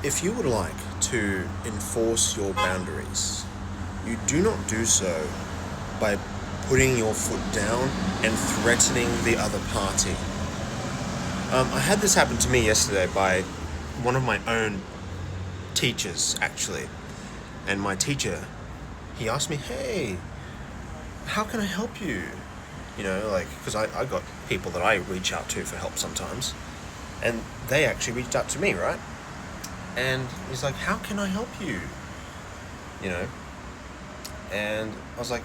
If you would like to enforce your boundaries, you do not do so by putting your foot down and threatening the other party. I had this happen to me yesterday by one of my own teachers, actually. And my teacher, he asked me, hey, how can I help you? You know, like, because I got people that I reach out to for help sometimes. And they actually reached out to me, right? And he's like, how can I help you? You know? And I was like,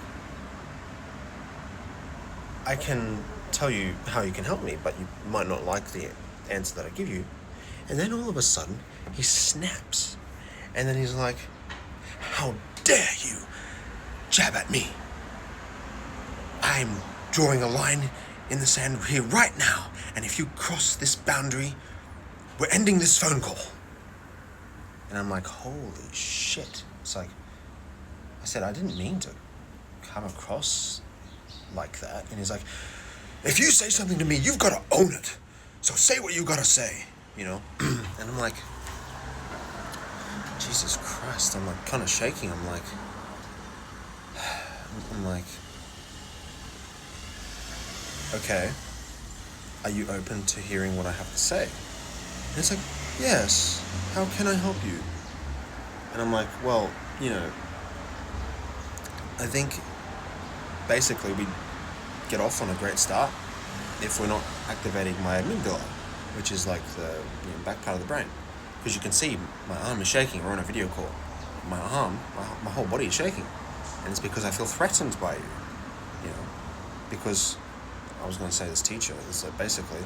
I can tell you how you can help me, but you might not like the answer that I give you. And then all of a sudden, he snaps. And then he's like, how dare you jab at me? I'm drawing a line in the sand here right now. And if you cross this boundary, we're ending this phone call. And I'm like, holy shit. It's like, I said, I didn't mean to come across like that. And he's like, if you say something to me, you've got to own it. So say what you got to say, you know? And I'm like, Jesus Christ. I'm like kind of shaking. I'm like, okay, are you open to hearing what I have to say? And it's like, yes, how can I help you? And I'm like, well, you know, I think basically we get off on a great start if we're not activating my amygdala, which is like the back part of the brain. Because you can see my arm is shaking. We're on a video call. My arm, my whole body is shaking. And it's because I feel threatened by you know, because I was going to say this teacher is that basically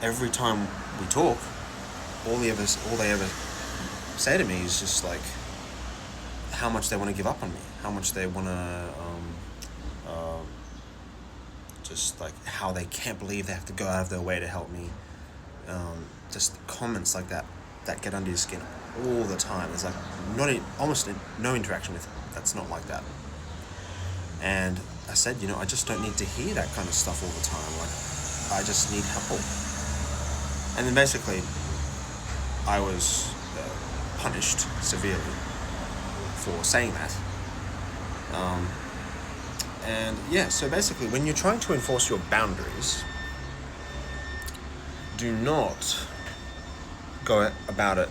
every time we talk, all they ever say to me is just like how much they want to give up on me, how much they want to just like how they can't believe they have to go out of their way to help me. Just comments like that get under your skin all the time. There's like almost no interaction with that's not like that. And I said, you know, I just don't need to hear that kind of stuff all the time. Like, I just need help. And then basically, I was punished severely for saying that. And yeah, so basically, when you're trying to enforce your boundaries, do not go about it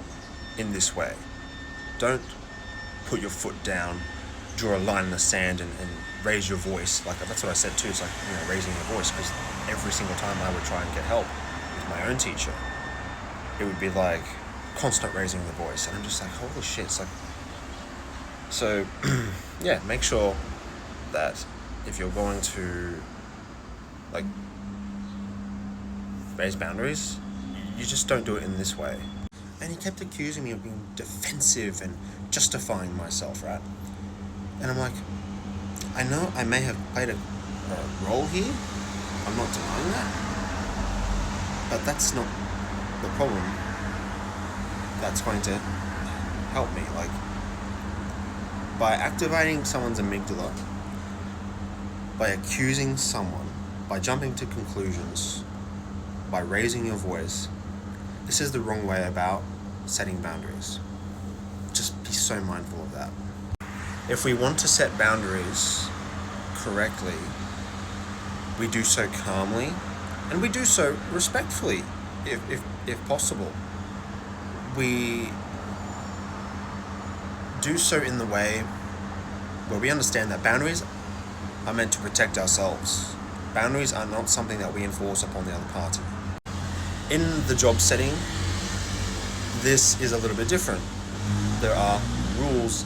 in this way. Don't put your foot down, draw a line in the sand, and raise your voice. Like, that's what I said too. It's like, you know, raising your voice, because every single time I would try and get help with my own teacher, it would be like constant raising the voice, and I'm just like, holy shit. It's like, so yeah, make sure that if you're going to like raise boundaries, you just don't do it in this way. And he kept accusing me of being defensive and justifying myself, right? And I'm like, I know I may have played a role here. I'm not denying that. But that's not the problem that's going to help me. Like, by activating someone's amygdala, by accusing someone, by jumping to conclusions, by raising your voice, this is the wrong way about setting boundaries. Just be so mindful of that. If we want to set boundaries correctly, we do so calmly, and we do so respectfully, if possible. We do so in the way where we understand that boundaries are meant to protect ourselves. Boundaries are not something that we enforce upon the other party. In the job setting, this is a little bit different. There are rules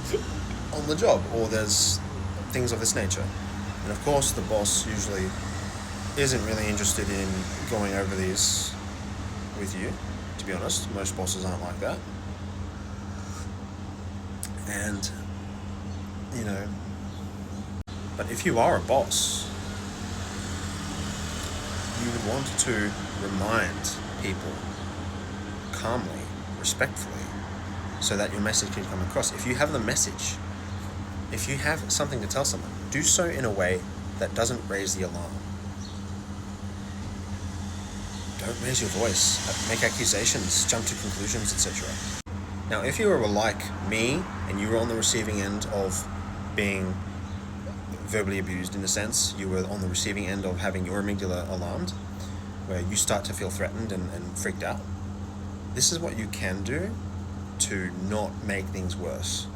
on the job, or there's things of this nature. And of course, the boss usually isn't really interested in going over these with you, to be honest. Most bosses aren't like that. And, you know, but if you are a boss, you would want to remind people calmly, respectfully, so that your message can come across. If you have the message, if you have something to tell someone, do so in a way that doesn't raise the alarm. Don't raise your voice, make accusations, jump to conclusions, etc. Now, if you were like me and you were on the receiving end of being verbally abused, in a sense, you were on the receiving end of having your amygdala alarmed, where you start to feel threatened and freaked out, this is what you can do to not make things worse.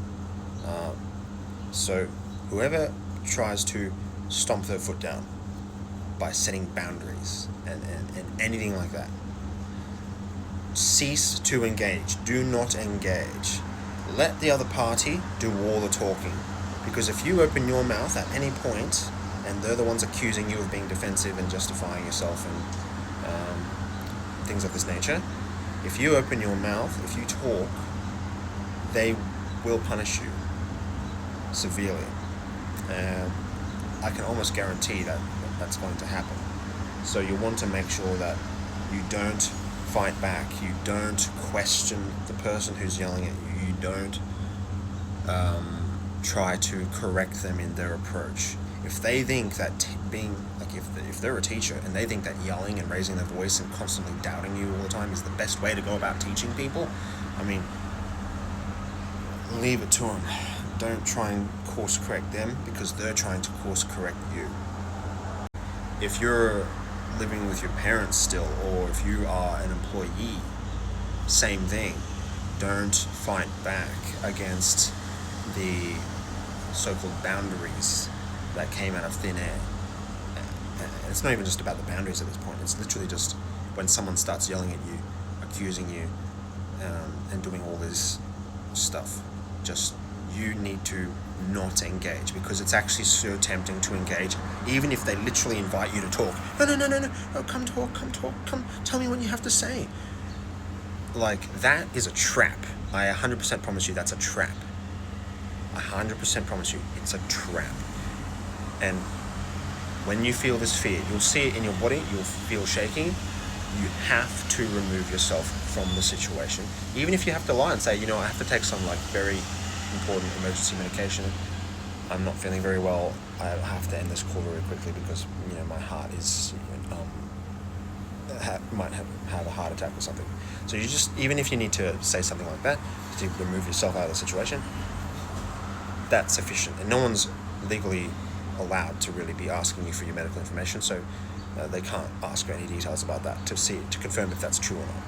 So whoever tries to stomp their foot down by setting boundaries and anything like that, cease to engage. Do not engage. Let the other party do all the talking. Because if you open your mouth at any point, and they're the ones accusing you of being defensive and justifying yourself and things of this nature, if you open your mouth, if you talk, they will punish you severely. I can almost guarantee that that's going to happen. So you want to make sure that you don't fight back, you don't question the person who's yelling at you, you don't try to correct them in their approach. If they think that if they're a teacher and they think that yelling and raising their voice and constantly doubting you all the time is the best way to go about teaching people, I mean, leave it to them. Don't try and course correct them, because they're trying to course correct you. If you're living with your parents still, or if you are an employee, same thing. Don't fight back against the so-called boundaries that came out of thin air. And it's not even just about the boundaries at this point. It's literally just when someone starts yelling at you, accusing you, and doing all this stuff. Just, you need to not engage, because it's actually so tempting to engage, even if they literally invite you to talk. No, oh, come talk, come tell me what you have to say. Like, that is a trap. I 100% promise you that's a trap. 100% promise you it's a trap. And when you feel this fear, you'll see it in your body, you'll feel shaking. You have to remove yourself from the situation. Even if you have to lie and say, I have to take some very important emergency medication. I'm not feeling very well. I have to end this call very quickly because my heart is might have a heart attack or something. So you just, even if you need to say something like that to remove yourself out of the situation, that's sufficient. And no one's legally allowed to really be asking you for your medical information, so they can't ask for any details about that to confirm if that's true or not.